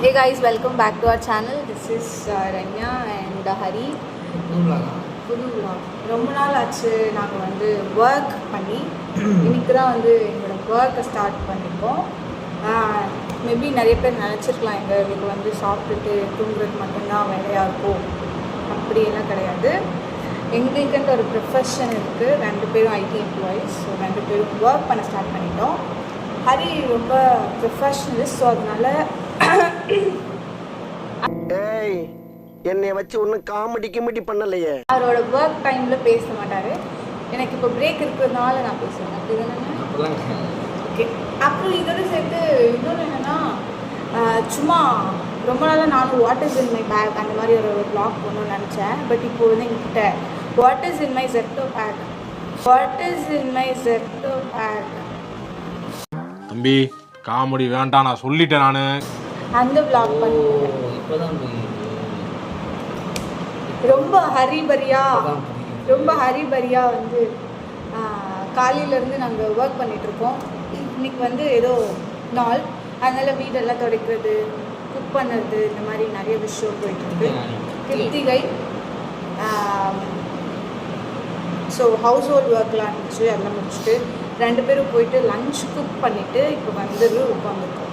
Hey guys, welcome back to our channel. This is Ranya and Hari. புது vlog. ரொம்ப நாள் ஆச்சு நாங்கள் வந்து ஒர்க் பண்ணி இன்னைக்கு தான் வந்து எங்களோட ஒர்க்கை ஸ்டார்ட் பண்ணியிருக்கோம். மேபி நிறைய பேர் நினச்சிருக்கலாம் எங்களுக்கு வந்து சாப்பிட்டுட்டு தூங்குறது மட்டும்தான் வேலையாக இருக்கும். அப்படியெல்லாம் கிடையாது. எங்களுக்குன்ற ஒரு ப்ரொஃபஷன் இருக்குது. 2 பேரும் ஐடி எம்ப்ளாயீஸ். ஸோ 2 பேரும் ஒர்க் பண்ண ஸ்டார்ட் பண்ணிட்டோம். ஹரி ரொம்ப ப்ரொஃபஷ்னலிஸ்ட். ஸோ அதனால என்னை வச்சு ஒன்றும் காமெடி பண்ணலையே. அவரோட ஒர்க் டைமில் பேச மாட்டார். எனக்கு இப்போ பிரேக் இருக்கிறதுனால நான் பேசுவேன். அப்படி தானே? ஓகே. அப்புறம் இதோட சேர்த்து இன்னொன்று என்னென்னா, சும்மா ரொம்ப நாளாக நானும் what is in my bag அந்த மாதிரி ஒரு ப்ளாக் பண்ணணும்னு நினச்சேன். பட் இப்போ வந்து எங்ககிட்ட what is in my Zepto bag, what is in my Zepto bag. தம்பி காமெடி வேண்டாம், நான் சொல்லிட்டேன். நான் அந்த ப்ளாக் பண்ணுவேன். ரொம்ப ஹரிபரியா வந்து காலையிலேருந்து நாங்கள் ஒர்க் பண்ணிகிட்ருக்கோம். இன்றைக்கி வந்து ஏதோ நாள், அதனால் வீடெல்லாம் துடைக்கிறது, குக் பண்ணுறது, இந்த மாதிரி நிறைய விஷயம் போயிட்டுருக்கு. கிருத்திகை. ஸோ ஹவுஸ் ஹோல்ட் ஒர்க்லாம் இருந்துச்சு, அதெல்லாம் முடிச்சுட்டு 2 பேரும் போயிட்டு லன்ச் குக் பண்ணிவிட்டு இப்போ வந்து உட்காந்துருக்கோம்.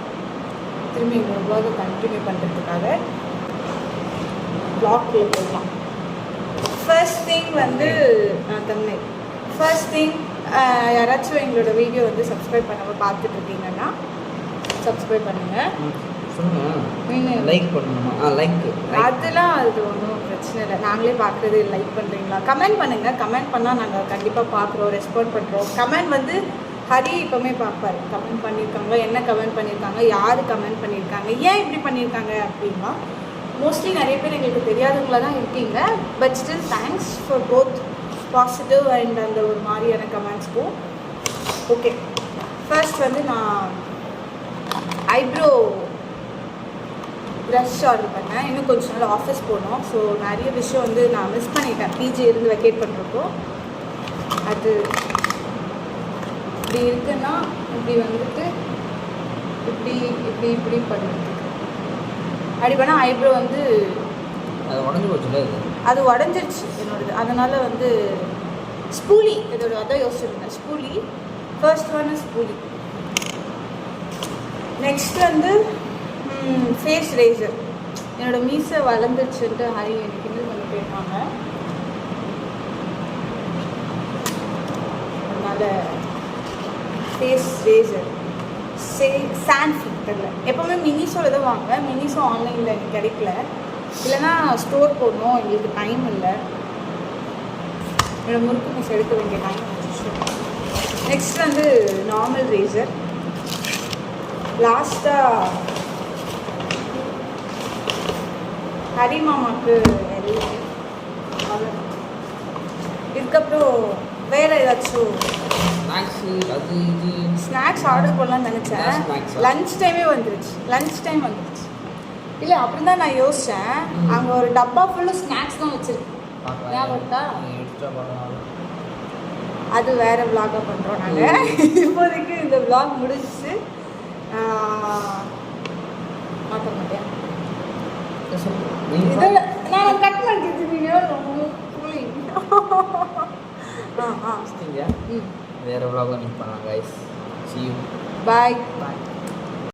திரும்பி எங்களோட ஒர்க்கை கண்டினியூ பண்ணுறதுக்காக ப்ளாக்கில் போகலாம். ஃபர்ஸ்ட் திங் வந்து தமிழ். ஃபர்ஸ்ட் திங், யாராச்சும் எங்களோட வீடியோ வந்து சப்ஸ்கிரைப் பண்ணாமல் பார்த்துட்டு இருக்கீங்கன்னா சப்ஸ்கிரைப் பண்ணுங்கள். லைக் பண்ணணுமா? அதெல்லாம் அது ஒன்றும் பிரச்சனை இல்லை. நாங்களே பார்க்குறது லைக் பண்ணுறீங்களா? கமெண்ட் பண்ணுங்கள். கமெண்ட் பண்ணால் நாங்கள் கண்டிப்பாக பார்க்குறோம், ரெஸ்பாண்ட் பண்ணுறோம். கமெண்ட் வந்து ஹரி இப்போவுமே பார்ப்பார். கமெண்ட் பண்ணியிருக்காங்க, என்ன கமெண்ட் பண்ணியிருக்காங்க, யார் கமெண்ட் பண்ணியிருக்காங்க, ஏன் இப்படி பண்ணியிருக்காங்க அப்படின்னா மோஸ்ட்லி நிறைய பேர் எங்களுக்கு தெரியாதவங்கள தான் இருக்கீங்க. But still thanks for both positive and அந்த ஒரு மாதிரியான கமெண்ட்ஸ்க்கும். ஓகே, ஃபர்ஸ்ட் வந்து நான் ஐப்ரோ ப்ரஷ் ஆர்டர் பண்ணேன். இன்னும் கொஞ்சம் நாள் ஆஃபீஸ் போனோம். ஸோ நிறைய விஷயம் வந்து நான் மிஸ் பண்ணிட்டேன். பிஜி இருந்து வெக்கேட் பண்ணுறப்போ அது இப்படி இருக்குன்னா இப்படி வந்துட்டு இப்படி பண்ணுறதுக்கு அப்படி பண்ணால் ஐப்ரோ வந்து அது உடஞ்சிருச்சு என்னோடது. அதனால் வந்து ஸ்பூலி இதோட அதான் யோசிச்சிருந்தேன். ஸ்பூலி ஃபர்ஸ்ட் ஒன் ஸ்பூலி. நெக்ஸ்ட் வந்து ஃபேஸ் ரேசர். என்னோட மீசை வளர்ந்துருச்சுன்ட்டு ஹரி எனக்கு இன்னும் கொஞ்சம் போயிருக்காங்க. அதனால் ஃபேஸ் ரேசர் சான்ஃபி தெரியல. எப்போவுமே மினிஸோட தான் வாங்குவேன். மினிஸும் ஆன்லைனில் எனக்கு கிடைக்கல. இல்லைன்னா ஸ்டோர் போடணும், எங்களுக்கு டைம் இல்லை. என்னோடய முறுக்கு மீஸ் எடுக்க வேண்டிய டைம் வந்துச்சு. நெக்ஸ்ட் வந்து நார்மல் ரேசர். லாஸ்ட்டாக ஹரி மாமாவுக்கு இதுக்கப்புறம் வேறு ஏதாச்சும் ஸ்நாக்ஸ் ஆர்டர் பண்ணலான்னு நினச்சேன். லன்ச் டைம் வந்துருச்சு. இல்லை அப்படி தான் நான் யோசித்தேன். அங்கே ஒரு டப்பா ஃபுல்லாக ஸ்நாக்ஸ் தான் வச்சுருக்கேன். ஞாபகத்தா? அது வேறு விலாகாக பண்ணுறோம் நாங்கள். இப்போதைக்கு இந்த விலாக் முடிஞ்சிச்சு. மாற்ற மாட்டேன். இதில் நான் கட் பண்ணிக்கிறீங்க. வேற vlog மீட் பண்ணலாம் guys. See you. Bye.